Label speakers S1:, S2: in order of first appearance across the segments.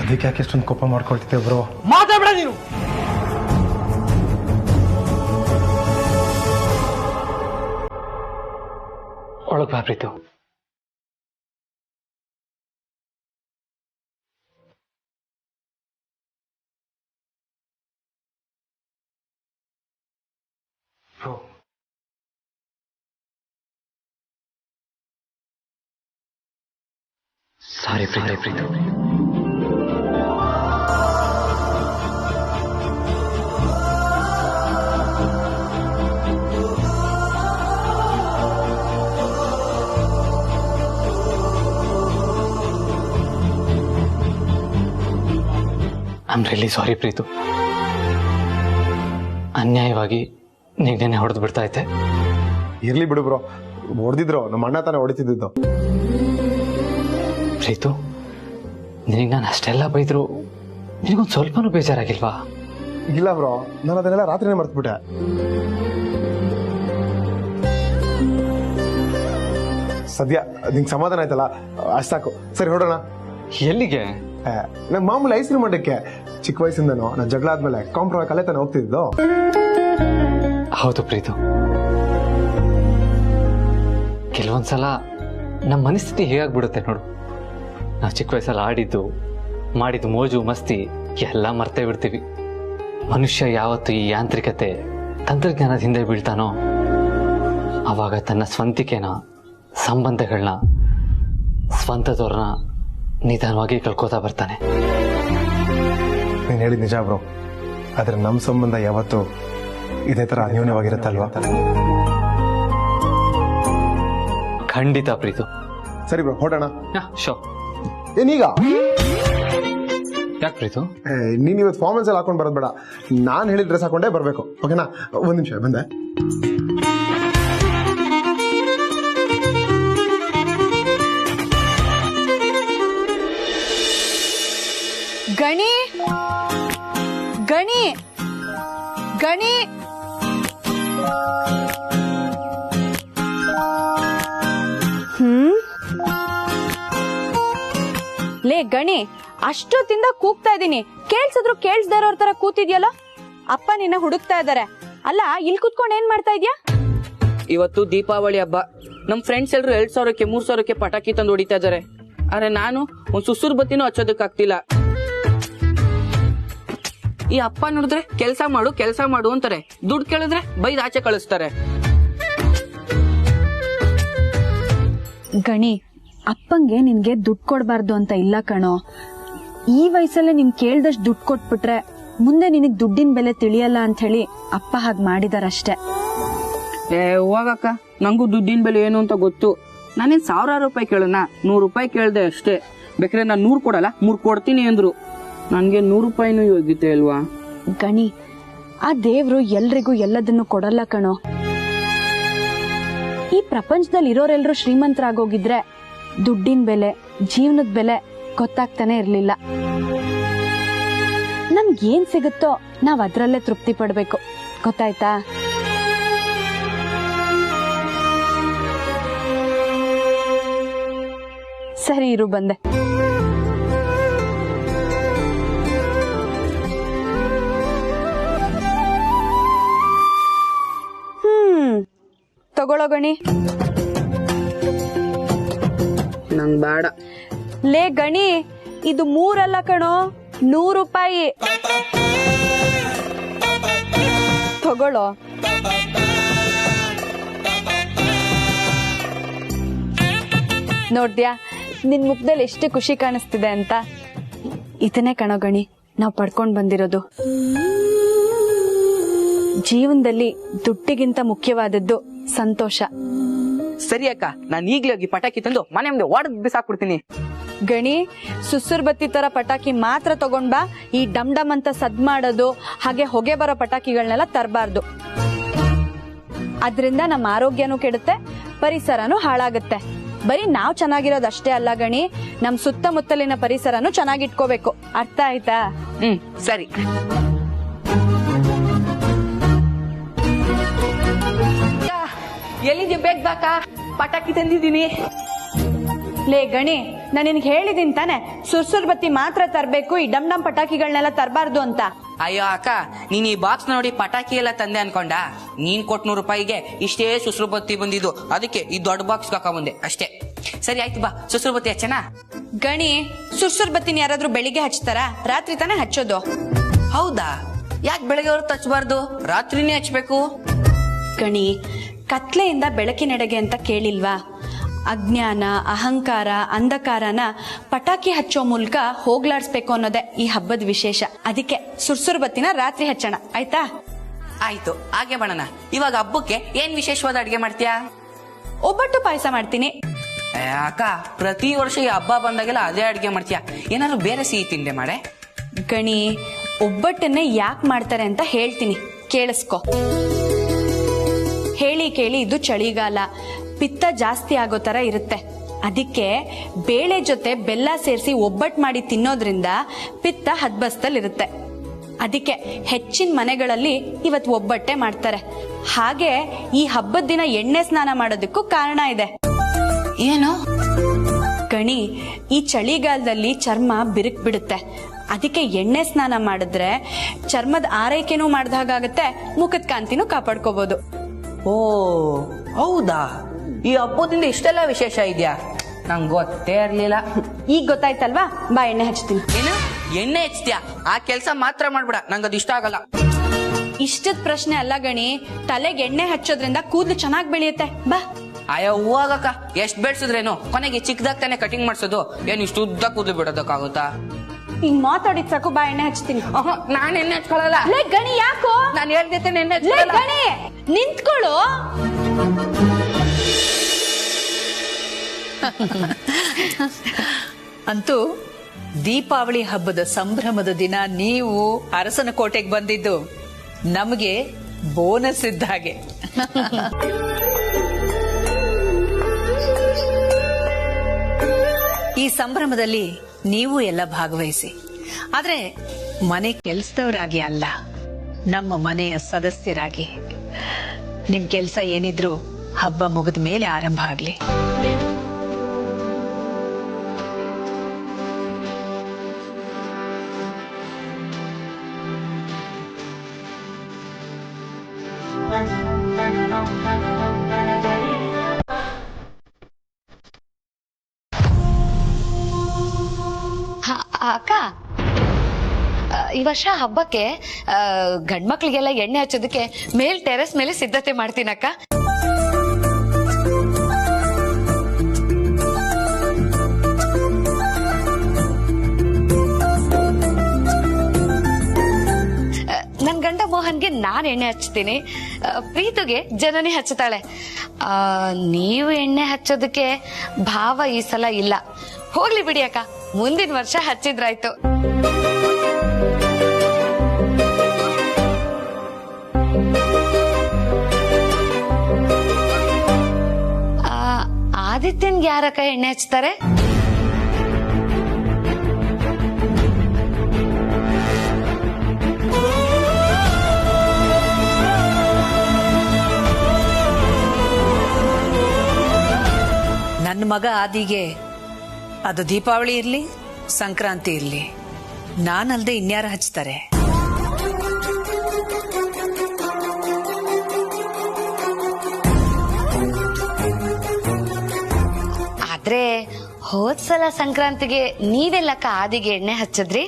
S1: ಅದಕ್ಕೆ ಯಾಕೆ ಎಷ್ಟೊಂದು ಕೋಪ ಮಾಡ್ಕೊಳ್ತಿದ್ದೆ ಬ್ರೋ?
S2: ಮಾತಾಡ್ಬೇಡ ನೀನು.
S3: ಒಳಗ್ ಬಾ Preethu. Sorry Preethu. I am really sorry Preethu. ಅನ್ಯಾಯವಾಗಿ ನೀನೇನೆ ಹೊಡೆದು ಬಿಡ್ತಾ ಇದ್ದೆ.
S1: ಇರ್ಲಿ ಬಿಡು ಬ್ರೋ, ಹೊಡೆದಿದ್ರು ನಮ್ಮ ಅಣ್ಣ ತಾನೇ ಹೊಡಿತಿದ್ದು.
S3: ಪ್ರೀತು, ನಿನಗೆ ನಾನು ಅಷ್ಟೆಲ್ಲ ಬೈದ್ರು ನಿನಗೊಂದು ಸ್ವಲ್ಪನೂ ಬೇಜಾರಾಗಿಲ್ವಾ?
S1: ಇಲ್ಲ ಬ್ರೋ, ನಾನು ಅದನ್ನೆಲ್ಲ ರಾತ್ರಿನೇ ಮರ್ತ್ಬಿಟ್ಟೆ. ಸದ್ಯ ನಿಂಗೆ ಸಮಾಧಾನ ಆಯ್ತಲ್ಲ, ಅಷ್ಟು ಸಾಕು. ಸರಿ ಹೊಡೋಣ.
S3: ಎಲ್ಲಿಗೆ?
S1: ನಮ್ಮ ಮಾಮೂಲಿ ಐಸ್ ಕ್ರೀಮ್ ಮಾಡಕ್ಕೆ. ಚಿಕ್ಕ ವಯಸ್ಸಿಂದನೂ ನಾನು ಜಗಳ ಆದ್ಮೇಲೆ ಕಾಂಪ್ರಮೈಸ್ ಅಲ್ಲೇ ತಾನೆ ಹೋಗ್ತಿದ್ದು.
S3: ಹೌದು ಪ್ರೀತು, ಕೆಲವೊಂದ್ಸಲ ನಮ್ಮ ಮನಸ್ಥಿತಿ ಹೇಗಾಗ್ಬಿಡುತ್ತೆ ನೋಡು. ನಾವು ಚಿಕ್ಕ ವಯಸ್ಸಲ್ಲಿ ಆಡಿದ್ದು ಮಾಡಿದ್ದು ಮೋಜು ಮಸ್ತಿ ಎಲ್ಲ ಮರ್ತೇ ಬಿಡ್ತೀವಿ. ಮನುಷ್ಯ ಯಾವತ್ತು ಈ ಯಾಂತ್ರಿಕತೆ ತಂತ್ರಜ್ಞಾನದ ಹಿಂದೆ ಬೀಳ್ತಾನೋ ಆವಾಗ ತನ್ನ ಸ್ವಂತಿಕೆನ, ಸಂಬಂಧಗಳನ್ನ, ಸ್ವಂತದವ್ರನ್ನ ನಿಧಾನವಾಗಿ ಕಳ್ಕೋತಾ ಬರ್ತಾನೆ.
S1: ನೀನು ಹೇಳಿದ ನಿಜ ಬ್ರೋ, ಆದ್ರೆ ನಮ್ಮ ಸಂಬಂಧ ಯಾವತ್ತು ಇದೇ ತರ ಅನ್ಯೋನ್ಯವಾಗಿರುತ್ತಲ್ವಾ?
S3: ಖಂಡಿತ ಪ್ರೀತು.
S1: ಸರಿ ಬ್ರೋ, ಹೊಡೋಣ.
S3: ಶೋ.
S1: ಏನೀಗ?
S3: ಯಾಕೆ ಪ್ರೀತು?
S1: ನೀನ್ ಇವತ್ತು ಫಾರ್ಮಲ್ಸ್ ಎಲ್ಲ ಹಾಕೊಂಡು ಬರೋದು ಬೇಡ, ನಾನು ಹೇಳಿದ ಡ್ರೆಸ್ ಹಾಕೊಂಡೇ ಬರ್ಬೇಕು, ಓಕೆನಾ? ಒಂದ್ ನಿಮಿಷ ಬಂದೆ.
S4: ಗಣಿ ಗಣಿ ಗಣಿ ಲೇ ಗಣಿ, ಅಷ್ಟೊತ್ತಿಂದ ಕೂಗ್ತಾ ಇದೀನಿ, ಕೇಳ್ಸಿದ್ರು ಕೇಳ್ಸ್ದೇ ಇರೋರ್ ತರ ಕೂತಿದ್ಯಲ್ಲ. ಅಪ್ಪ ನಿನ್ನ ಹುಡುಕ್ತಾ ಇದಾರೆ. ಅಲ್ಲ, ಇಲ್ಲಿ ಕೂತ್ಕೊಂಡು ಏನ್ ಮಾಡ್ತಾ ಇದ್ಯಾ?
S2: ಇವತ್ತು ದೀಪಾವಳಿ ಹಬ್ಬ. ನಮ್ ಫ್ರೆಂಡ್ಸ್ ಎಲ್ರು 2000ಕ್ಕೆ 3000ಕ್ಕೆ ಪಟಾಕಿ ತಂದು ಹೊಡಿತಾ ಇದಾರೆ. ಆದ್ರೆ ನಾನು ಒಂದ್ ಸುಸುರ್ ಬತ್ತಿನೂ ಹಚ್ಚೋದಕ್ಕಾಗ್ತಿಲ್ಲ. ಈ ಅಪ್ಪ ನೋಡಿದ್ರೆ ಕೆಲ್ಸ ಮಾಡು ಅಂತಾರೆ, ದುಡ್ಡು ಕೇಳಿದ್ರೆ ಬೈದ್ ಆಚೆ ಕಳಿಸ್ತಾರೆ.
S4: ಗಣಿ, ಅಪ್ಪಂಗೆ ನಿನ್ಗೆ ದುಡ್ಡು ಕೊಡ್ಬಾರ್ದು ಅಂತ ಇಲ್ಲ ಕಣೋ. ಈ ವಯಸ್ಸಲ್ಲೇ ನಿನ್ ಕೇಳ್ದಷ್ಟು ದುಡ್ಡು ಕೊಟ್ಬಿಟ್ರೆ ಮುಂದೆ ನಿನಗ್ ದುಡ್ಡಿನ ಬೆಲೆ ತಿಳಿಯಲ್ಲ ಅಂತ ಹೇಳಿ ಅಪ್ಪ ಹಾಗೆ ಮಾಡಿದಾರಷ್ಟೇ.
S2: ಹೋಗಕ್ಕ, ನಂಗೂ ದುಡ್ಡಿನ ಬೆಲೆ ಏನು ಅಂತ ಗೊತ್ತು. ನಾನೇನ್ 1000 ರೂಪಾಯಿ ಕೇಳೋಣ, 100 ರೂಪಾಯಿ ಕೇಳ್ದೆ ಅಷ್ಟೇ. ಬೇಕಾದ್ರೆ ನಾನು 100 ಕೊಡಲ್ಲ, 3 ಕೊಡ್ತೀನಿ ಅಂದ್ರು. ನನ್ಗೆ 100 ರೂಪಾಯಿನೂ ಯೋಗ್ಯತೆ ಅಲ್ವಾ?
S4: ಗಣಿ, ಆ ದೇವ್ರು ಎಲ್ರಿಗೂ ಎಲ್ಲದನ್ನು ಕೊಡಲ್ಲ ಕಣೋ. ಈ ಪ್ರಪಂಚದಲ್ಲಿ ಇರೋರೆಲ್ರು ಶ್ರೀಮಂತರಾಗೋಗಿದ್ರೆ ದುಡ್ಡಿನ ಬೆಲೆ, ಜೀವನದ ಬೆಲೆ ಗೊತ್ತಾಗ್ತಾನೆ ಇರ್ಲಿಲ್ಲ. ನಮ್ಗೇನ್ ಸಿಗುತ್ತೋ ನಾವ್ ಅದ್ರಲ್ಲೇ ತೃಪ್ತಿ ಪಡ್ಬೇಕು, ಗೊತ್ತಾಯ್ತಾ? ಸರಿ ಇರು, ಬಂದೆ. ತಗೊಳ್ಳೋ ಗಣಿ.
S2: ನಂಗ್ ಬೇಡ.
S4: ಲೇ ಗಣಿ, ಇದು 3 ಅಲ್ಲ ಕಣೋ, 100 ರೂಪಾಯಿ. ತಗೊಳ್ಳೋ. ನೋಡ್ದ್ಯಾ ನಿನ್ ಮುಖದಲ್ಲಿ ಎಷ್ಟು ಖುಷಿ ಕಾಣಿಸ್ತಿದೆ ಅಂತ? ಇದನ್ನೇ ಕಣೋ ಗಣಿ ನಾವ್ ಪಡ್ಕೊಂಡ್ ಬಂದಿರೋದು. ಜೀವನದಲ್ಲಿ ದುಡ್ಡಿಗಿಂತ ಮುಖ್ಯವಾದದ್ದು ಸಂತೋಷ.
S2: ಸರಿ ಅಕ್ಕ, ನಾನು ಈಗ್ಲೇ ಹೋಗಿ ಪಟಾಕಿ ತಂದು ಮನೆ ಮುಂದೆ ಒಡೆದ್ ಬಿಸಾಕ್ಬಿಡ್ತೀನಿ.
S4: ಗಣಿ, ಸುಸುರ್ ಬತ್ತಿ ತರ ಪಟಾಕಿ ಮಾತ್ರ ತಗೊಂಡ್ ಬಾ. ಈ ಡಮ್ ಡಮ್ ಅಂತ ಸದ್ ಮಾಡೋದು, ಹಾಗೆ ಹೊಗೆ ಬರೋ ಪಟಾಕಿಗಳನ್ನೆಲ್ಲ ತರಬಾರ್ದು. ಅದ್ರಿಂದ ನಮ್ಮ ಆರೋಗ್ಯನೂ ಕೆಡುತ್ತೆ, ಪರಿಸರನೂ ಹಾಳಾಗುತ್ತೆ. ಬರೀ ನಾವ್ ಚೆನ್ನಾಗಿರೋದಷ್ಟೇ ಅಲ್ಲ ಗಣಿ, ನಮ್ ಸುತ್ತಮುತ್ತಲಿನ ಪರಿಸರನೂ ಚೆನ್ನಾಗಿಟ್ಕೋಬೇಕು. ಅರ್ಥ ಆಯ್ತಾ?
S2: ಸರಿ. ಎಲ್ಲಿದ್ಯಾ? ಬೇಗ ಬಾಕ, ಪಟಾಕಿ ತಂದಿದ್ದೀನಿ.
S4: ಲೇ ಗಣಿ, ನಾನು ನಿನ್ಗೆ ಹೇಳಿದೀನಿ ತಾನೆ ಸುರ್ಸುರ್ ಬತ್ತಿ ಮಾತ್ರ ತರಬೇಕು, ಈ ಡಮ್ ಡಮ್ ಪಟಾಕಿಗಳನ್ನೆಲ್ಲ ತರಬಾರ್ದು ಅಂತ.
S2: ಅಯ್ಯೋ ಅಕ್ಕ, ನೀನ್ ಈ ಬಾಕ್ಸ್ ನೋಡಿ ಪಟಾಕಿ ಎಲ್ಲ ತಂದೆ ಅನ್ಕೊಂಡ? ನೀನ್ ಕೊಟ್ 100 ರೂಪಾಯಿಗೆ ಇಷ್ಟೇ ಸುಸ್ರು ಬತ್ತಿ ಬಂದಿದ್ದು, ಅದಕ್ಕೆ ಈ ದೊಡ್ಡ ಬಾಕ್ಸ್ ಹಾಕೊಂಬಂದೆ ಅಷ್ಟೇ. ಸರಿ ಆಯ್ತು ಬಾ, ಸುಸ್ರು ಬತ್ತಿ ಹಚ್ಚನ.
S4: ಗಣಿ, ಸುರ್ಸುರ್ ಬತ್ತಿನ ಯಾರಾದ್ರೂ ಬೆಳಿಗ್ಗೆ ಹಚ್ತಾರ? ರಾತ್ರಿ ತಾನೇ ಹಚ್ಚೋದು.
S2: ಹೌದಾ? ಯಾಕೆ ಬೆಳಗ್ಗೆ ಹೊರತು ಹಚ್ಬಾರ್ದು, ರಾತ್ರಿನೇ ಹಚ್ಬೇಕು?
S4: ಗಣಿ, ಕತ್ಲೆಯಿಂದ ಬೆಳಕಿನೆಡೆಗೆ ಅಂತ ಕೇಳಿಲ್ವಾ? ಅಜ್ಞಾನ, ಅಹಂಕಾರ, ಅಂಧಕಾರನ ಪಟಾಕಿ ಹಚ್ಚೋ ಮೂಲಕ ಹೋಗ್ಲಾಡ್ಸ್ಬೇಕು ಅನ್ನೋದೇ ಈ ಹಬ್ಬದ ವಿಶೇಷ. ಅದಕ್ಕೆ ಸುರ್ಸುರ್ ಬತ್ತಿನ ರಾತ್ರಿ ಹಚ್ಚೋಣ, ಆಯ್ತಾ?
S2: ಆಯ್ತು, ಹಾಗೆ ಮಾಡೋಣ. ಇವಾಗ ಹಬ್ಬಕ್ಕೆ ಏನ್ ವಿಶೇಷವಾದ ಅಡ್ಗೆ ಮಾಡ್ತೀಯಾ?
S4: ಒಬ್ಬಟ್ಟು ಪಾಯಸ ಮಾಡ್ತೀನಿ.
S2: ಅಕ್ಕ, ಪ್ರತಿ ವರ್ಷ ಈ ಹಬ್ಬ ಬಂದಾಗೆಲ್ಲ ಅದೇ ಅಡ್ಗೆ ಮಾಡ್ತೀಯಾ? ಏನಾದ್ರು ಬೇರೆ ಸಿಹಿ ತಿಂಡೆ ಮಾಡೆ.
S4: ಗಣಿ, ಒಬ್ಬಟ್ಟನ್ನೇ ಯಾಕೆ ಮಾಡ್ತಾರೆ ಅಂತ ಹೇಳ್ತೀನಿ, ಕೇಳಿಸ್ಕೊ. ಹೇಳಿ ಕೇಳಿ ಇದು ಚಳಿಗಾಲ, ಪಿತ್ತ ಜಾಸ್ತಿ ಆಗೋ ತರ ಇರುತ್ತೆ. ಅದಕ್ಕೆ ಬೇಳೆ ಜೊತೆ ಬೆಲ್ಲ ಸೇರಿಸಿ ಒಬ್ಬಟ್ಟು ಮಾಡಿ ತಿನ್ನೋದ್ರಿಂದ ಪಿತ್ತ ಹದ್ಬಸ್ತಲ್ಲಿರುತ್ತೆ. ಅದಕ್ಕೆ ಹೆಚ್ಚಿನ ಮನೆಗಳಲ್ಲಿ ಇವತ್ತು ಒಬ್ಬಟ್ಟೆ ಮಾಡ್ತಾರೆ. ಹಾಗೆ ಈ ಹಬ್ಬದ ದಿನ ಎಣ್ಣೆ ಸ್ನಾನ ಮಾಡೋದಕ್ಕೂ ಕಾರಣ ಇದೆ.
S2: ಏನು?
S4: ಗಣಿ, ಈ ಚಳಿಗಾಲದಲ್ಲಿ ಚರ್ಮ ಬಿರುಕ್ ಬಿಡುತ್ತೆ. ಅದಕ್ಕೆ ಎಣ್ಣೆ ಸ್ನಾನ ಮಾಡಿದ್ರೆ ಚರ್ಮದ ಆರೈಕೆನೂ ಮಾಡ್ದಾಗತ್ತೆ, ಮುಖದ ಕಾಂತಿನೂ ಕಾಪಾಡ್ಕೋಬಹುದು.
S2: ಓ ಹೌದಾ? ಈ ಹಬ್ಬದಿಂದ ಇಷ್ಟೆಲ್ಲ ವಿಶೇಷ ಇದೆಯಾ? ನಂಗೆ ಗೊತ್ತೇ ಇರ್ಲಿಲ್ಲ.
S4: ಈಗ ಗೊತ್ತಾಯ್ತಲ್ವಾ? ಬಾ, ಎಣ್ಣೆ ಹಚ್ತೀನಿ.
S2: ಏನು ಎಣ್ಣೆ ಹಚ್ತೀಯಾ? ಆ ಕೆಲ್ಸ ಮಾತ್ರ ಮಾಡ್ಬೇಡ, ನಂಗದು ಇಷ್ಟ ಆಗಲ್ಲ.
S4: ಇಷ್ಟದ ಪ್ರಶ್ನೆ ಅಲ್ಲ ಗಣಿ, ತಲೆಗೆ ಎಣ್ಣೆ ಹಚ್ಚೋದ್ರಿಂದ ಕೂದಲು ಚೆನ್ನಾಗಿ ಬೆಳೆಯುತ್ತೆ. ಬಾ.
S2: ಅಯ್ಯೋ ಹೂವಾಗಕ್ಕ, ಎಷ್ಟ್ ಬೆಳ್ಸಿದ್ರೇನು, ಕೊನೆಗೆ ಚಿಕ್ಕದಾಗ ತಾನೆ ಕಟಿಂಗ್ ಮಾಡ್ಸೋದು, ಏನ್ ಇಷ್ಟು ಉದ್ದ ಕೂದಲು ಬಿಡೋದಕ್ಕಾಗುತ್ತಾ?
S4: ಈಗ ಮಾತಾಡಿದ್ ಸಾಕು, ಬಾ, ಎಣ್ಣೆ ಹಚ್ತೀನಿ.
S2: ನಾನು ಎಣ್ಣೆ ಹಚ್ಕೊಳ್ಳಲ್ಲ.
S4: ಲೇ ಗಣಿ, ಯಾಕೋ?
S2: ನಾನು ಹೇಳ್ದೈತೆ ಎಣ್ಣೆ
S4: ಲೇ ಗಣಿ, ನಿಂತ್ಕೊಳ್ಳು.
S5: ಅಂತೂ ದೀಪಾವಳಿ ಹಬ್ಬದ ಸಂಭ್ರಮದ ದಿನ ನೀವು ಅರಸನ ಕೋಟೆಗೆ ಬಂದಿದ್ದು ನಮಗೆ ಬೋನಸ್ ಇದ್ದ ಹಾಗೆ. ಈ ಸಂಭ್ರಮದಲ್ಲಿ ನೀವು ಎಲ್ಲ ಭಾಗವಹಿಸಿ, ಆದ್ರೆ ಮನೆ ಕೆಲಸದವರಾಗಿ ಅಲ್ಲ, ನಮ್ಮ ಮನೆಯ ಸದಸ್ಯರಾಗಿ. ನಿಮ್ ಕೆಲಸ ಏನಿದ್ರು ಹಬ್ಬ ಮುಗಿದ ಮೇಲೆ ಆರಂಭ ಆಗ್ಲಿ.
S6: ಅಕ್ಕ, ಈ ವರ್ಷ ಹಬ್ಬಕ್ಕೆ ಗಂಡ್ಮಕ್ಳಿಗೆಲ್ಲ ಎಣ್ಣೆ ಹಚ್ಚೋದಕ್ಕೆ ಟೆರೆಸ್ ಮೇಲೆ ಸಿದ್ಧತೆ ಮಾಡ್ತೀನಕ್ಕ. ನನ್ ಗಂಡ ಮೋಹನ್ಗೆ ನಾನ್ ಎಣ್ಣೆ ಹಚ್ತೀನಿ, ಪ್ರೀತುಗೆ ಜನನಿ ಹಚ್ಚುತ್ತಾಳೆ. ನೀವು ಎಣ್ಣೆ ಹಚ್ಚೋದಕ್ಕೆ ಭಾವ ಈ ಸಲ ಇಲ್ಲ. ಹೋಗ್ಲಿ ಬಿಡಿ ಅಕ್ಕ, ಮುಂದಿನ ವರ್ಷ ಹಚ್ಚಿದ್ರಾಯ್ತು. ಆದಿತ್ಯನ್ಗೆ ಯಾರಕ್ಕ ಎಣ್ಣೆ ಹಚ್ತಾರೆ?
S5: ನನ್ನ ಮಗ ಆದಿಗೆ ಅದು ದೀಪಾವಳಿ ಇರ್ಲಿ, ಸಂಕ್ರಾಂತಿ ಇರ್ಲಿ, ನಾನಲ್ದೆ ಇನ್ಯಾರ ಹಚ್ತಾರೆ?
S6: ಆದ್ರೆ ಹೋದ್ಸಲ ಸಂಕ್ರಾಂತಿಗೆ ನೀವೆಲ್ಲಕ್ಕ ಆದಿಗೆ ಎಣ್ಣೆ ಹಚ್ಚದ್ರಿ?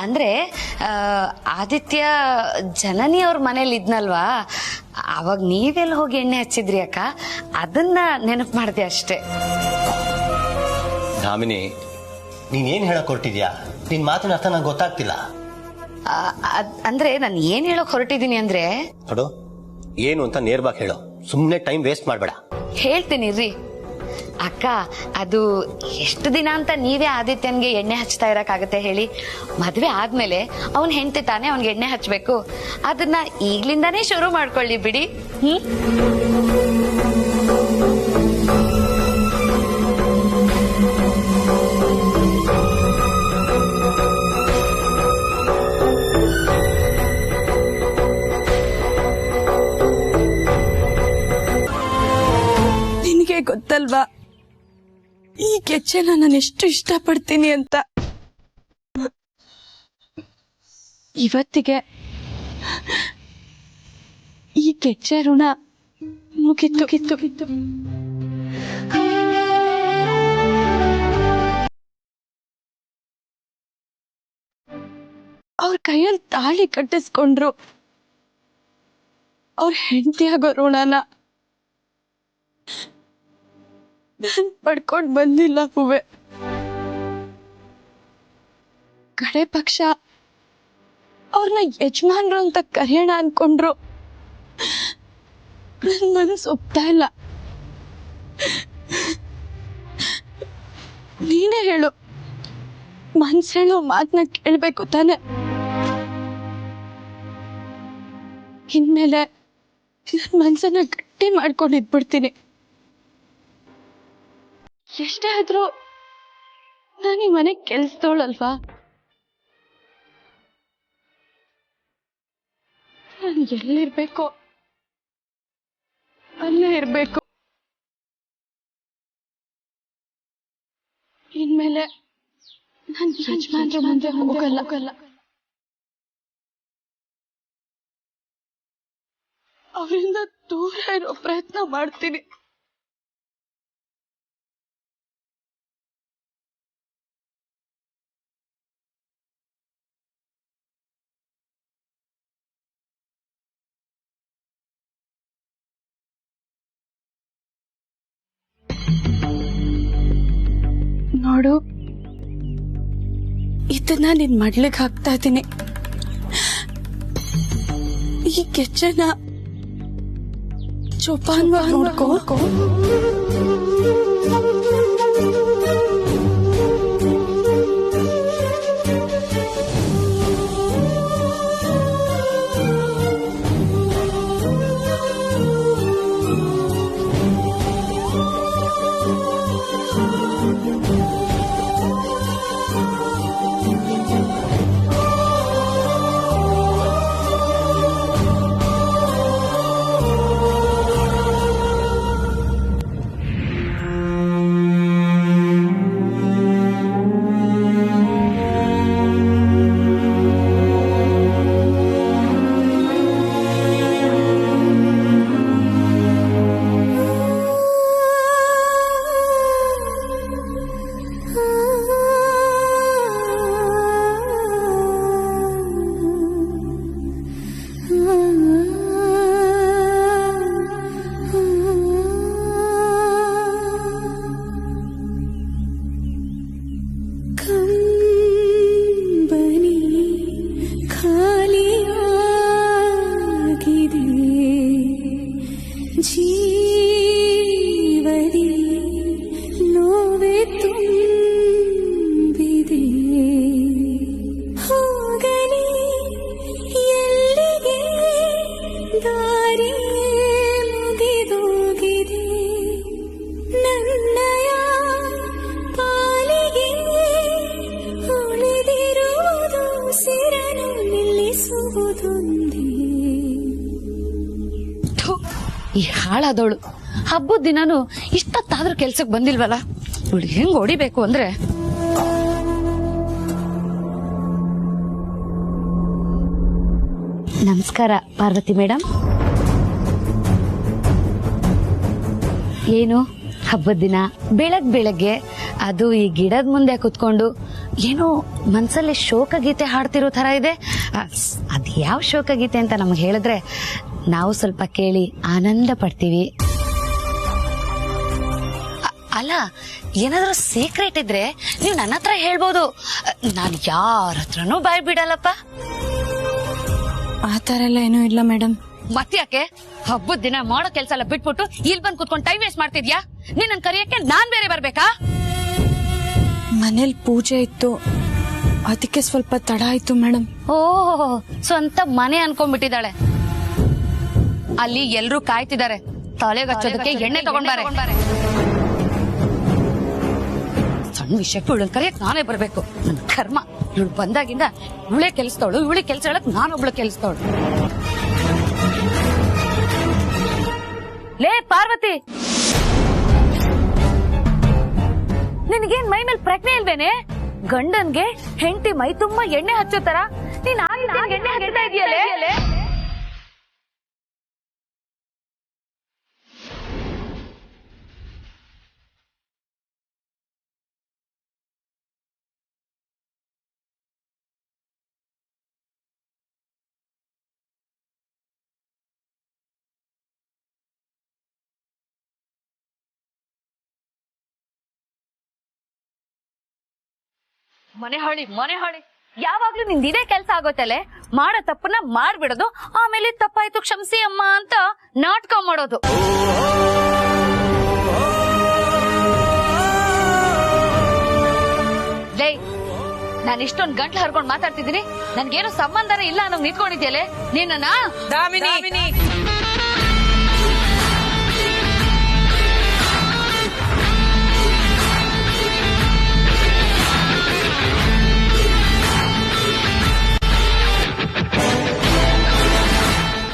S6: ಅಂದ್ರೆ ಆದಿತ್ಯ ಜನನಿ ಅವ್ರ ಮನೇಲಿ ಇದ್ನಲ್ವಾ, ಅವಾಗ ನೀವೆಲ್ಲ ಹೋಗಿ ಎಣ್ಣೆ ಹಚ್ಚಿದ್ರಿ ಅಕ್ಕ, ಅದನ್ನ ನೆನಪು ಮಾಡಿದೆ ಅಷ್ಟೇ.
S7: ಧಾಮಿನಿ, ನೀನೇನ್ ಹೇಳಕ್ ಹೊರಟಿದ್ಯಾ? ನಿನ್ ಮಾತಿನ ಅರ್ಥ ನಂಗೆ ಗೊತ್ತಾಗ್ತಿಲ್ಲ.
S6: ಅಂದ್ರೆ ನಾನು ಏನ್ ಹೇಳಕ್ ಹೊರಟಿದೀನಿ ಅಂದ್ರೆ,
S7: ನೋಡು, ಏನು ಅಂತ ನೇರವಾಗಿ ಹೇಳು, ಸುಮ್ನೆ ಟೈಮ್ ವೇಸ್ಟ್ ಮಾಡ್ಬೇಡ.
S6: ಹೇಳ್ತೀನಿ ರೀ. ಅಕ್ಕ ಅದು ಎಷ್ಟು ದಿನ ಅಂತ ನೀವೇ ಆದಿತ್ಯನ್ಗೆ ಎಣ್ಣೆ ಹಚ್ತಾ ಇರಕ್ಕಾಗತ್ತೆ ಹೇಳಿ? ಮದ್ವೆ ಆದ್ಮೇಲೆ ಅವನ್ ಹೆಂಡತಿ ತಾನೇ ಅವ್ನ್ಗೆ ಎಣ್ಣೆ ಹಚ್ಬೇಕು. ಅದನ್ನ ಈಗ್ಲಿಂದಾನೇ ಶುರು ಮಾಡ್ಕೊಳ್ಳಿ ಬಿಡಿ.
S8: ನಿನಗೆ ಗೊತ್ತಲ್ವಾ ಈ ಕೆಚ್ಚೆನ ನಾನು ಎಷ್ಟು ಇಷ್ಟಪಡ್ತೀನಿ ಅಂತ. ಇವತ್ತಿಗೆ ಈ ಕೆಚ್ಚೆ ಋಣ ಮುಗಿತು. ಅವ್ರ ಕೈಯಲ್ಲಿ ತಾಳಿ ಕಟ್ಟಿಸ್ಕೊಂಡ್ರು. ಅವ್ರ ಹೆಂಡತಿಯಾಗೋ ಋಣನ ಪಡ್ಕೊಂಡ್ ಬಂದಿಲ್ಲ ಹೂವೆ. ಕಡೆ ಪಕ್ಷ ಅವ್ರನ್ನ ಯಜಮಾನ್ರು ಅಂತ ಕರೆಯೋಣ ಅನ್ಕೊಂಡ್ರು. ನನ್ ಮನಸ್ಸು ಒಪ್ತಾ ಇಲ್ಲ. ನೀನೇ ಹೇಳು, ಮನ್ಸ್ ಹೇಳೋ ಮಾತನ್ನ ಕೇಳ್ಬೇಕು ತಾನೆ. ಇನ್ಮೇಲೆ ನನ್ ಮನ್ಸನ್ನ ಗಟ್ಟಿ ಮಾಡ್ಕೊಂಡು ಇದ್ಬಿಡ್ತೀನಿ. ಎಷ್ಟೇ ಆದ್ರೂ ನಾನು ಈ ಮನೆ ಕೆಲ್ಸದವಳಲ್ವಾ. ನಾನು ಎಲ್ಲಿರ್ಬೇಕೋ ಅಲ್ಲೇ ಇರ್ಬೇಕು. ಇನ್ಮೇಲೆ ನಾನು ಯಜಮಾನ್ರ ಮುಂದೆ ಹೋಗಲ್ಲ. ಅವರಿಂದ ದೂರ ಇರೋ ಪ್ರಯತ್ನ ಮಾಡ್ತೀನಿ. ನೋಡು, ಇದನ್ನ ನಿನ್ ಮಡ್ಲಿಗೆ ಹಾಕ್ತಾ ಇದ್ದೀನಿ. ಈ ಕೆಚ್ಚನ ಜೋಪಾನವಾಗಿ ನೋಡ್ಕೋ.
S6: ಈ ಹಾಳಾದವಳು ಹಬ್ಬದ ದಿನಾನು ಇಷ್ಟೊತ್ತಾದ್ರೂ ಕೆಲ್ಸಕ್ಕೆ ಬಂದಿಲ್ವಲ್ಲ. ಇವಳು ಹೆಂಗ್ ಹೊಡಿಬೇಕು ಅಂದ್ರೆ, ನಮಸ್ಕಾರ ಪಾರ್ವತಿ ಮೇಡಮ್. ಏನು ಹಬ್ಬದ ದಿನ ಬೆಳಗ್ಗೆ ಅದು ಈ ಗಿಡದ ಮುಂದೆ ಕುತ್ಕೊಂಡು ಏನೋ ಮನ್ಸಲ್ಲಿ ಶೋಕಗೀತೆ ಹಾಡ್ತಿರೋ ತರ ಇದೆ. ಅದ್ ಯಾವ ಶೋಕಗೀತೆ ಅಂತ ನಮ್ಗೆ ಹೇಳಿದ್ರೆ ನಾವು ಸ್ವಲ್ಪ ಕೇಳಿ ಆನಂದ ಪಡ್ತೀವಿ. ಅಲ್ಲ, ಏನಾದ್ರೂ ಸೀಕ್ರೆಟ್ ಇದ್ರೆ ನೀವು ನನ್ನ ಹತ್ರ ಹೇಳ್ಬೋದು. ನಾನು ಯಾರ ಹತ್ರನೂ ಬಾಯ್ ಬಿಡಲ್ಲಪ್ಪ.
S8: ಆ ಥರ ಎಲ್ಲ ಏನೂ ಇಲ್ಲ ಮೇಡಮ್.
S6: ಮತ್ತ್ಯಾಕೆ ಹಬ್ಬದ ದಿನ ಮಾಡೋ ಕೆಲ್ಸ ಎಲ್ಲ ಬಿಟ್ಬಿಟ್ಟು ಇಲ್ಲಿ ಬಂದ್ ಕುತ್ಕೊಂಡು ಟೈಮ್ ವೇಸ್ಟ್ ಮಾಡ್ತಿದ್ಯಾ? ನಿನ್ನ ಕರೆಯಕ್ಕೆ ನಾನ್ ಬೇರೆ ಬರ್ಬೇಕಾ?
S8: ಮನೇಲಿ ಪೂಜೆ ಇತ್ತು, ಅದಕ್ಕೆ ಸ್ವಲ್ಪ ತಡ ಆಯ್ತು ಮೇಡಮ್.
S6: ಓಹ್, ಸ್ವಂತ ಮನೆ ಅನ್ಕೊಂಡ್ಬಿಟ್ಟಿದ್ದಾಳೆ. ಅಲ್ಲಿ ಎಲ್ರೂ ಕಾಯ್ತಿದ್ದಾರೆ, ತಲೆಗೆ ಹಚ್ಚೋದಕ್ಕೆ ಎಣ್ಣೆ ತಗೊಂಡ್ಬಾರೆ. ಸಣ್ಣ ವಿಷಯಕ್ಕೆ ಇವಳನ್ನ ಕರೆಯಕ್ ನಾನೇ ಬರ್ಬೇಕು. ನನ್ನ ಕರ್ಮ. ಇವಳು ಬಂದಾಗಿಂದ ಇವಳೇ ಕೆಲ್ಸದವಳು, ಇವಳಿ ಕೆಲ್ಸ ಹೇಳಕ್ ನಾನೊಬ್ಳು ಕೆಲ್ಸದವಳು. ಲೇ ಪಾರ್ವತಿ, ನಿನಗೇನ್ ಮೈ ಮೇಲೆ ಪ್ರಜ್ಞೆ ಇಲ್ವೇನೆ? ಗಂಡನ್ಗೆ ಹೆಂಡತಿ ಮೈ ತುಂಬಾ ಎಣ್ಣೆ ಹಚ್ಚೋ ತರ ನೀನ್ ಎಣ್ಣೆ ಹಚ್ಚುತ್ತಾ ಇದೆಯಲ್ಲೇ? ಮನೆ ಹೊಳಿ ಯಾವಾಗ್ಲೂ ನಿಂದ ಇದೇ ಕೆಲ್ಸ ಆಗೋತಲೆ. ಮಾಡೋ ತಪ್ಪನ್ನ ಮಾಡ್ಬಿಡೋದು, ಆಮೇಲೆ ತಪ್ಪಾಯ್ತು ಕ್ಷಮಿಸಿ ಅಮ್ಮ ಅಂತ ನಾಟಕ ಮಾಡೋದು. ಲೇ, ನಾನು ಇಷ್ಟೊಂದು ಗಂಟ್ಲು ಹರ್ಕೊಂಡು ಮಾತಾಡ್ತಿದ್ದೀನಿ, ನನ್ಗೇನು ಸಂಬಂಧನೇ ಇಲ್ಲ ಅನ್ನೋ ನಿಂತ್ಕೊಂಡಿದ್ಯಲೆ ನಿನ್ನ.
S5: ದಾಮಿನಿ,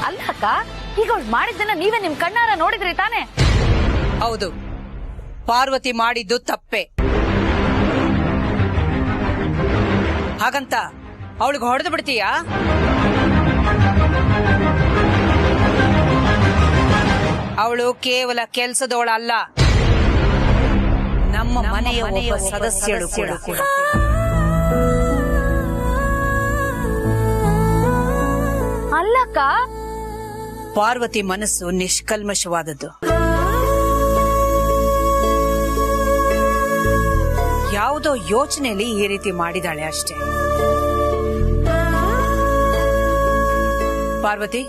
S6: ಅಲ್ಲಕ್ಕ, ಈಗ ಅವಳು ಮಾಡಿದ್ದನ್ನ ನೀವೇ ನಿಮ್ ಕಣ್ಣಾರ ನೋಡಿದ್ರಿ ತಾನೆ?
S5: ಹೌದು, ಪಾರ್ವತಿ ಮಾಡಿದ್ದು ತಪ್ಪೆ. ಹಾಗಂತ ಅವಳಿಗೆ ಹೊಡೆದು ಬಿಡ್ತೀಯಾ? ಅವಳು ಕೇವಲ ಕೆಲಸದವಳಲ್ಲ, ನಮ್ಮ ಮನೆಯ ಒಬ್ಬ ಸದಸ್ಯಳು ಕೂಡ.
S6: ಅಲ್ಲಕ್ಕ,
S5: ಪಾರ್ವತಿ ಮನಸ್ಸು ನಿಷ್ಕಲ್ಮಶವಾದದ್ದು. ಯಾವುದೋ ಯೋಚನೆಯಲ್ಲಿ ಈ ರೀತಿ ಮಾಡಿದಾಳೆ ಅಷ್ಟೇ. ಪಾರ್ವತಿ,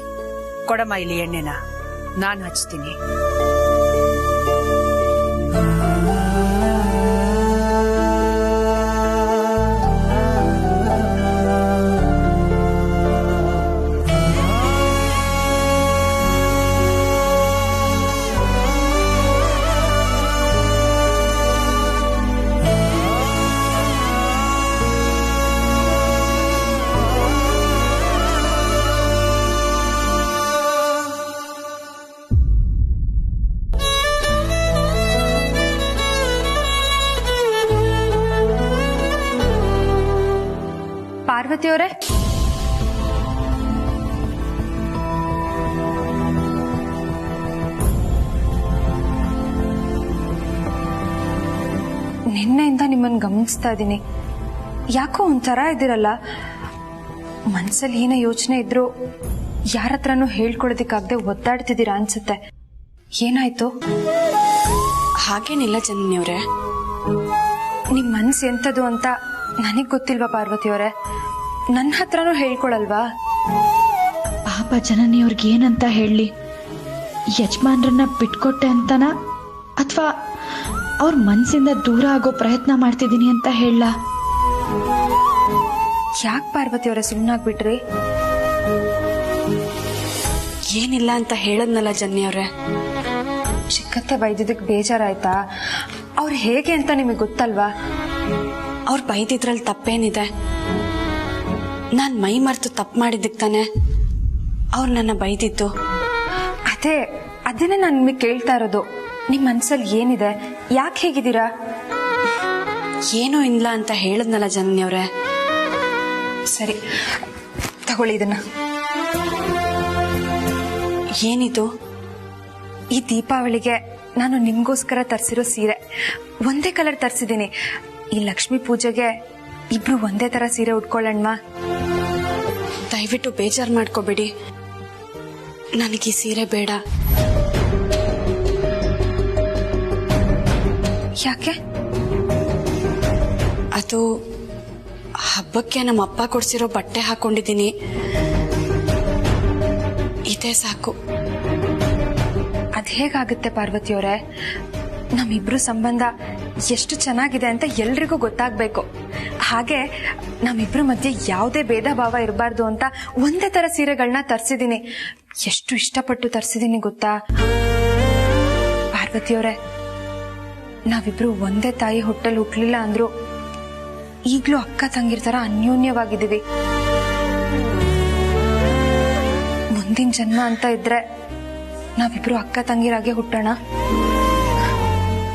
S5: ಕೊಡಮ್ಮ ಇಲ್ಲಿ ಎಣ್ಣೆನ, ನಾನು ಹಚ್ತೀನಿ.
S4: ಪಾರ್ವತಿಯವರೇ,
S8: ನಿನ್ನೆಯಿಂದ ನಿಮ್ಮನ್ನು ಗಮನಿಸ್ತಾ ಇದ್ದೀನಿ. ಯಾಕೋ ಒಂಥರ ಇದ್ದೀರಲ್ಲ. ಮನ್ಸಲ್ಲಿ ಏನೋ ಯೋಚನೆ ಇದ್ರು ಯಾರ ಹತ್ರನೂ ಹೇಳ್ಕೊಳೋದಿಕ್ಕಾಗದೆ ಒದ್ದಾಡ್ತಿದ್ದೀರಾ ಅನ್ಸುತ್ತೆ. ಏನಾಯ್ತು?
S4: ಹಾಗೇನಿಲ್ಲ ಜನನಿಯವ್ರೆ.
S8: ನಿಮ್ ಮನ್ಸು ಎಂತದು ಅಂತ ನನಗ್ ಗೊತ್ತಿಲ್ವಾ ಪಾರ್ವತಿಯವರೇ? ನನ್ನ ಹತ್ರನೂ ಹೇಳ್ಕೊಳಲ್ವಾ?
S9: ಪಾಪ ಜನನಿಯವ್ರಿಗೆ ಏನಂತ ಹೇಳಿ? ಯಜಮಾನ್ರನ್ನ ಬಿಟ್ಕೊಟ್ಟೆ ಅಂತನ, ಅಥವಾ ಅವ್ರ ಮನ್ಸಿಂದ ದೂರ ಆಗೋ ಪ್ರಯತ್ನ ಮಾಡ್ತಿದ್ದೀನಿ ಅಂತ ಹೇಳ?
S8: ಯಾಕೆ ಪಾರ್ವತಿಯವರೇ ಸುಮ್ಮನಾಗ್ಬಿಟ್ರಿ?
S4: ಏನಿಲ್ಲ ಅಂತ ಹೇಳದ್ನಲ್ಲ ಜನ್ನಿಯವ್ರೆ.
S8: ಚಿಕ್ಕತ್ತೆ ಬೈದಿದ್ದಕ್ಕೆ ಬೇಜಾರಾಯ್ತಾ? ಅವ್ರು ಹೇಗೆ ಅಂತ ನಿಮಗೆ ಗೊತ್ತಲ್ವಾ?
S4: ಅವ್ರು ಬೈದಿದ್ರಲ್ಲಿ ತಪ್ಪೇನಿದೆ? ನಾನ್ ಮೈ ಮರೆತು ತಪ್ಪು ಮಾಡಿದ್ದಕ್ಕೆ ತಾನೆ ಅವ್ರು ನನ್ನ ಬೈದಿದ್ದು.
S8: ಅದನ್ನೇ ನಾನು ನಿಮಗೆ ಕೇಳ್ತಾ ಇರೋದು. ನಿಮ್ ಮನ್ಸಲ್ಲಿ ಏನಿದೆ? ಯಾಕೆ ಹೇಗಿದ್ದೀರಾ?
S4: ಏನೂ ಇಲ್ಲ ಅಂತ ಹೇಳದ್ನಲ್ಲ ಜನನಿಯವ್ರೆ.
S8: ಸರಿ, ತಗೊಳ್ಳಿ ಇದನ್ನ.
S4: ಏನಿದು?
S8: ಈ ದೀಪಾವಳಿಗೆ ನಾನು ನಿಮ್ಗೋಸ್ಕರ ತರಿಸಿರೋ ಸೀರೆ. ಒಂದೇ ಕಲರ್ ತರಿಸಿದ್ದೀನಿ. ಈ ಲಕ್ಷ್ಮೀ ಪೂಜೆಗೆ ಇಬ್ರು ಒಂದೇ ತರ ಸೀರೆ ಉಟ್ಕೊಳ್ಳೋಣ.
S4: ದಯವಿಟ್ಟು ಬೇಜಾರು ಮಾಡ್ಕೋಬೇಡಿ, ನನಗೆ ಈ ಸೀರೆ ಬೇಡ.
S8: ಯಾಕೆ?
S4: ಅದು ಹಬ್ಬಕ್ಕೆ ನಮ್ಮ ಅಪ್ಪ ಕೊಡ್ಸಿರೋ ಬಟ್ಟೆ ಹಾಕೊಂಡಿದ್ದೀನಿ. ಅದೇ ಸಾಕು.
S8: ಅದ್ ಹೇಗಾಗುತ್ತೆ ಪಾರ್ವತಿಯವರೇ? ನಮ್ಮಿಬ್ರು ಸಂಬಂಧ ಎಷ್ಟು ಚೆನ್ನಾಗಿದೆ ಅಂತ ಎಲ್ರಿಗೂ ಗೊತ್ತಾಗ್ಬೇಕು. ಹಾಗೆ ನಮ್ಮಿಬ್ರು ಮಧ್ಯೆ ಯಾವುದೇ ಭೇದ ಭಾವ ಇರಬಾರ್ದು ಅಂತ ಒಂದೇ ತರ ಸೀರೆಗಳನ್ನ ತರ್ಸಿದೀನಿ. ಎಷ್ಟು ಇಷ್ಟಪಟ್ಟು ತರ್ಸಿದೀನಿ ಗೊತ್ತಾ ಪಾರ್ವತಿಯವರೇ? ನಾವಿಬ್ರು ಒಂದೇ ತಾಯಿ ಹೊಟ್ಟೆಲ್ ಹುಟ್ಲಿಲ್ಲ ಅಂದ್ರು ಈಗ್ಲೂ ಅಕ್ಕ ತಂಗಿರ್ ತರ ಅನ್ಯೋನ್ಯವಾಗಿದ್ದೀವಿ. ಮುಂದಿನ ಜನ್ಮ ಅಂತ ಇದ್ರೆ ನಾವಿಬ್ರು ಅಕ್ಕ ತಂಗಿರಾಗೆ ಹುಟ್ಟೋಣ.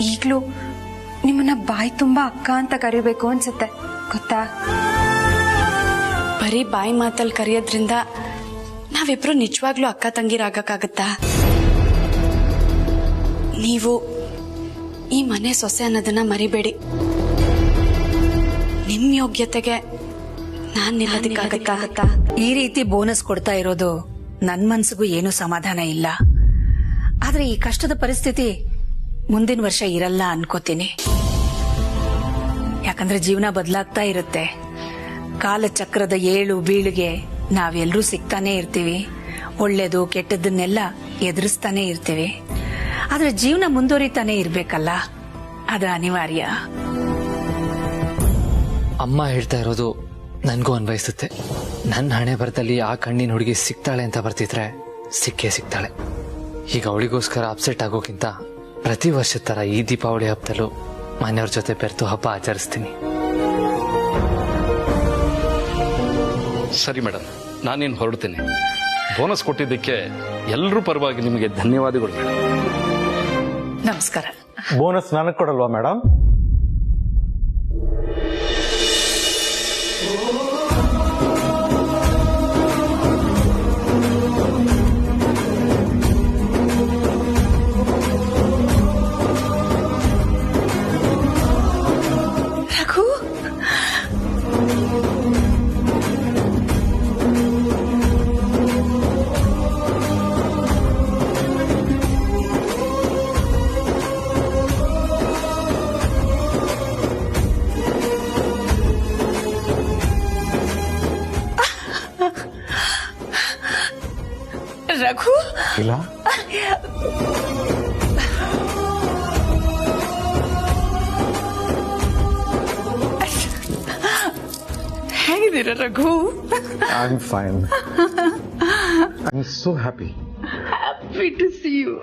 S8: ಈಗ್ಲೂ ನಿಮ್ಮನ್ನ ಬಾಯಿ ತುಂಬಾ ಅಕ್ಕ ಅಂತ ಕರಿಬೇಕು ಅನ್ಸುತ್ತೆ ಗೊತ್ತಾ?
S4: ಬರೀ ಬಾಯಿ ಮಾತಲ್ಲಿ ಕರೆಯೋದ್ರಿಂದ ನಾವಿಬ್ರು ನಿಜವಾಗ್ಲೂ ಅಕ್ಕ ತಂಗಿರಾಗಕ್ಕಾಗತ್ತಾ? ನೀವು ಈ ಮನೆ ಸೊಸೆ ಅನ್ನೋದನ್ನ ಮರಿಬೇಡಿ. ನಿಮ್ ಯೋಗ್ಯತೆಗೆ ನಾನ್ ನಿಲ್ಲೋದಕ್ಕಾಗತ್ತಾ?
S5: ಈ ರೀತಿ ಬೋನಸ್ ಕೊಡ್ತಾ ಇರೋದು ನನ್ ಮನ್ಸಿಗೂ ಏನೂ ಸಮಾಧಾನ ಇಲ್ಲ. ಆದ್ರೆ ಈ ಕಷ್ಟದ ಪರಿಸ್ಥಿತಿ ಮುಂದಿನ ವರ್ಷ ಇರಲ್ಲ ಅನ್ಕೋತೀನಿ. ಯಾಕಂದ್ರೆ ಜೀವನ ಬದಲಾಗ್ತಾ ಇರುತ್ತೆ. ಕಾಲಚಕ್ರದ ಏಳು ಬೀಳಿಗೆ ನಾವೆಲ್ಲರೂ ಸಿಗ್ತಾನೆ ಇರ್ತೀವಿ. ಒಳ್ಳೇದು ಕೆಟ್ಟದನ್ನೆಲ್ಲ ಎದುರಿಸ್ತಾನೆ ಇರ್ತೀವಿ. ಆದ್ರೆ ಜೀವನ ಮುಂದುವರಿತಾನೆ ಇರ್ಬೇಕಲ್ಲ, ಅದು ಅನಿವಾರ್ಯ.
S3: ಅಮ್ಮ ಹೇಳ್ತಾ ಇರೋದು ನನಗೂ ಅನ್ವಯಿಸುತ್ತೆ. ನನ್ನ ಹಣೆ ಬರದಲ್ಲಿ ಆ ಕಣ್ಣಿನ ಹುಡುಗಿ ಸಿಗ್ತಾಳೆ ಅಂತ ಬರ್ತಿದ್ರೆ ಸಿಕ್ಕೇ ಸಿಗ್ತಾಳೆ. ಈಗ ಅವಳಿಗೋಸ್ಕರ ಅಪ್ಸೆಟ್ ಆಗೋಕ್ಕಿಂತ ಪ್ರತಿ ವರ್ಷದ ತರ ಈ ದೀಪಾವಳಿ ಹಬ್ಬದಲ್ಲೂ ಮನೆಯವ್ರ ಜೊತೆ ಬೆರೆತು ಹಬ್ಬ ಆಚರಿಸ್ತೀನಿ.
S10: ಸರಿ ಮೇಡಮ್, ನಾನೇನು ಹೊರಡ್ತೀನಿ. ಬೋನಸ್ ಕೊಟ್ಟಿದ್ದಕ್ಕೆ ಎಲ್ಲರೂ ಪರವಾಗಿ ನಿಮಗೆ ಧನ್ಯವಾದಗಳು ಮೇಡಮ್.
S5: ನಮಸ್ಕಾರ.
S11: ಬೋನಸ್ ನನಗೆ ಕೊಡಲ್ವಾ ಮೇಡಮ್?
S5: ರಘು, ರಘು
S11: ಇಲ್ಲ,
S5: ಹೇಗಿದ್ದೀರಾ Raghu?
S11: I am fine. I am so happy.
S5: Happy to see you.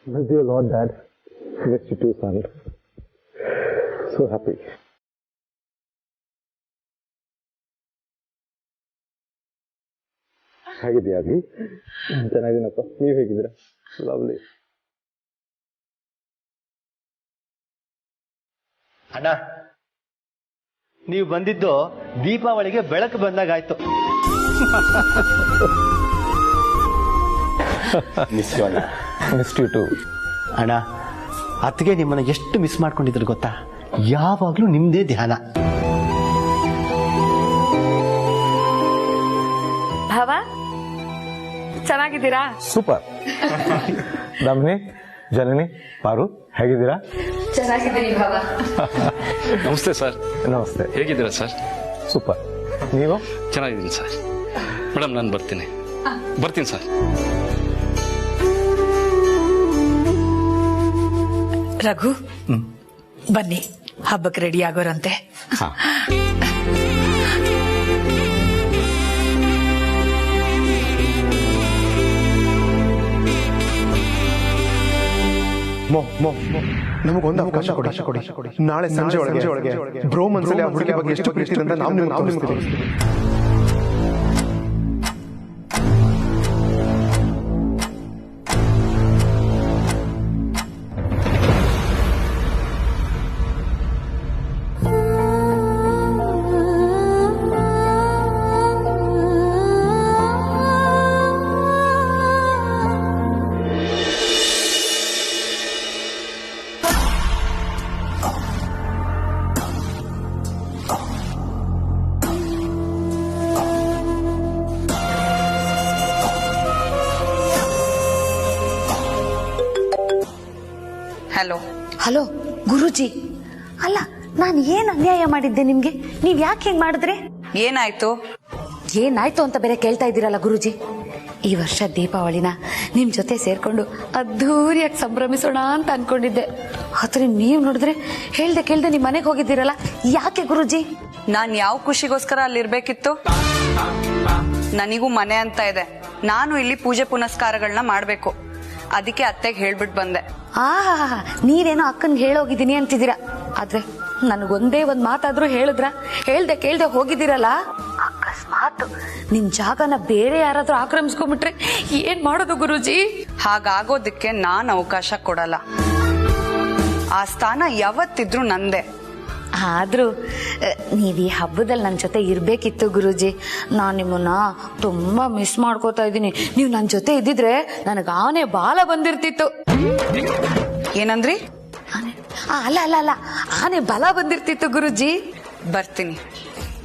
S11: Bless you, Lord, Dad. Bless you too, son. So happy. ಹೇಗಿದೆಯಾ ಅಗ್ಲಿ? ಚೆನ್ನಾಗಿದ್ದೀನಪ್ಪ. ನೀವು ಹೇಗಿದ್ದೀರಾ? ಲವ್ಲಿ.
S7: ಅಣ್ಣ, ನೀವು ಬಂದಿದ್ದು ದೀಪಾವಳಿಗೆ ಬೆಳಕು ಬಂದಾಗಾಯ್ತು. ಮಿಸ್ ಯು ಅಣ್ಣ.
S11: Miss you too.
S7: ಅಣ್ಣ, ಅತ್ತಿಗೆ ನಿಮ್ಮನ್ನ ಎಷ್ಟು ಮಿಸ್ ಮಾಡ್ಕೊಂಡಿದ್ರು ಗೊತ್ತಾ? ಯಾವಾಗ್ಲೂ ನಿಮ್ದೇ ಧ್ಯಾನ.
S8: ಭಾವ ಚೆನ್ನಾಗಿದ್ದೀರಾ?
S11: ಸೂಪರ್. ದಮ್ನಿ, ಜನನಿ, ಪಾರು ಹೇಗಿದ್ದೀರಾ?
S8: ಚೆನ್ನಾಗಿದ್ದೀನಿ ಭಾವ.
S10: ನಮಸ್ತೆ ಸರ್.
S11: ನಮಸ್ತೆ.
S10: ಹೇಗಿದ್ದೀರಾ ಸರ್?
S11: ಸೂಪರ್. ನೀವು?
S10: ಚೆನ್ನಾಗಿದ್ದೀನಿ ಸರ್. ಮೇಡಮ್, ನಾನು ಬರ್ತೀನಿ ಸರ್.
S5: ರಘು, ಬನ್ನಿ, ಹಬ್ಬಕ್ಕೆ ರೆಡಿ ಆಗೋರಂತೆ.
S1: ನಮಗೊಂದು ಅವಕಾಶ ಕೊಡಿ. ನಾಳೆ ಸಂಜೆ ಒಳಗೆ ಬ್ರೋ ಮನ್ಸಲ್ಲಿ ಆ ಹುಡುಗಿ ಬಗ್ಗೆ ಎಷ್ಟು ಪ್ರೀತಿ ಅಂತ ನಾವು ನಿಮ್ಗೆ ತೋರಿಸ್ತೀವಿ.
S4: ಹಲೋ
S6: ಹಲೋ ಗುರೂಜಿ, ಅಲ್ಲ ನಾನು ಏನ್ ಅನ್ಯಾಯ ಮಾಡಿದ್ದೆ ನಿಮ್ಗೆ? ನೀವ್ ಯಾಕೆ ಹಿಂಗ್ ಮಾಡಿದ್ರಿ?
S4: ಏನಾಯ್ತು?
S6: ಏನಾಯ್ತು ಅಂತ ಬೇರೆ ಕೇಳ್ತಾ ಇದ್ದೀರಲ್ಲ ಗುರೂಜಿ. ಈ ವರ್ಷ ದೀಪಾವಳಿನ ನಿಮ್ ಜೊತೆ ಸೇರ್ಕೊಂಡು ಅದ್ಧೂರಿಯಾಗಿ ಸಂಭ್ರಮಿಸೋಣ ಅಂತ ಅನ್ಕೊಂಡಿದ್ದೆ. ಆದ್ರೆ ನೀವ್ ನೋಡಿದ್ರೆ ಹೇಳ್ದೆ ಕೇಳ್ದೆ ನಿಮ್ ಮನೆಗೆ ಹೋಗಿದ್ದೀರಲ್ಲ, ಯಾಕೆ ಗುರೂಜಿ?
S4: ನಾನ್ ಯಾವ ಖುಷಿಗೋಸ್ಕರ ಅಲ್ಲಿರ್ಬೇಕಿತ್ತು? ನನಗೂ ಮನೆ ಅಂತ ಇದೆ, ನಾನು ಇಲ್ಲಿ ಪೂಜೆ ಪುನಸ್ಕಾರಗಳನ್ನ ಮಾಡ್ಬೇಕು. ಅದಕ್ಕೆ ಅತ್ತೆಗೆ ಹೇಳ್ಬಿಟ್ಟು ಬಂದೆ.
S6: ನೀವೇನೋ ಅಕ್ಕನ್ಗೆ ಹೇಳೋಗಿದ್ದೀನಿ ಅಂತಿದ್ದೀರಾ, ಆದ್ರೆ ನನಗೊಂದೇ ಒಂದ್ ಮಾತಾದ್ರೂ ಹೇಳಿದ್ರ? ಹೇಳ್ದೆ ಕೇಳ್ದೆ ಹೋಗಿದ್ದೀರಲ್ಲ, ಅಕಸ್ಮಾತ್ ನಿಮ್ ಜಾಗನ ಬೇರೆ ಯಾರಾದ್ರೂ ಆಕ್ರಮಿಸ್ಕೊಂಡ್ಬಿಟ್ರೆ ಏನ್ ಮಾಡೋದು ಗುರೂಜಿ?
S4: ಹಾಗಾಗೋದಕ್ಕೆ ನಾನ್ ಅವಕಾಶ ಕೊಡಲ್ಲ. ಆ ಸ್ಥಾನ ಯಾವತ್ತಿದ್ರು ನಂದೆ.
S6: ಆದ್ರೂ ನೀವ್ ಈ ಹಬ್ಬದಲ್ಲಿ ನನ್ನ ಜೊತೆ ಇರ್ಬೇಕಿತ್ತು ಗುರೂಜಿ. ನಾನ್ ನಿಮ್ಮನ್ನ ತುಂಬಾ ಮಿಸ್ ಮಾಡ್ಕೋತಾ ಇದ್ದೀನಿ. ನೀವ್ ನನ್ ಜೊತೆ ಇದ್ದಿದ್ರೆ ನನಗ ಆನೆ ಬಾಲ ಬಂದಿರ್ತಿತ್ತು.
S4: ಏನಂದ್ರಿ?
S6: ಅಲ್ಲ ಅಲ್ಲ ಅಲ್ಲ, ಆನೆ ಬಲ ಬಂದಿರ್ತಿತ್ತು ಗುರೂಜಿ.
S4: ಬರ್ತೀನಿ,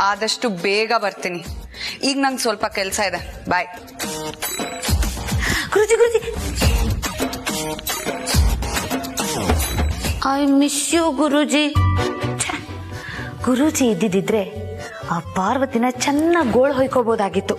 S4: ಆದಷ್ಟು ಬೇಗ ಬರ್ತೀನಿ. ಈಗ ನಂಗೆ ಸ್ವಲ್ಪ ಕೆಲಸ ಇದೆ. Bye
S6: Guruji. Guruji, I miss you Guruji. Guruji ಇದ್ದಿದ್ರೆ ಆ ಪಾರ್ವತಿನ ಚೆನ್ನಾಗಿ ಗೋಳು ಹೊಯ್ಕೋಬಹುದಾಗಿತ್ತು.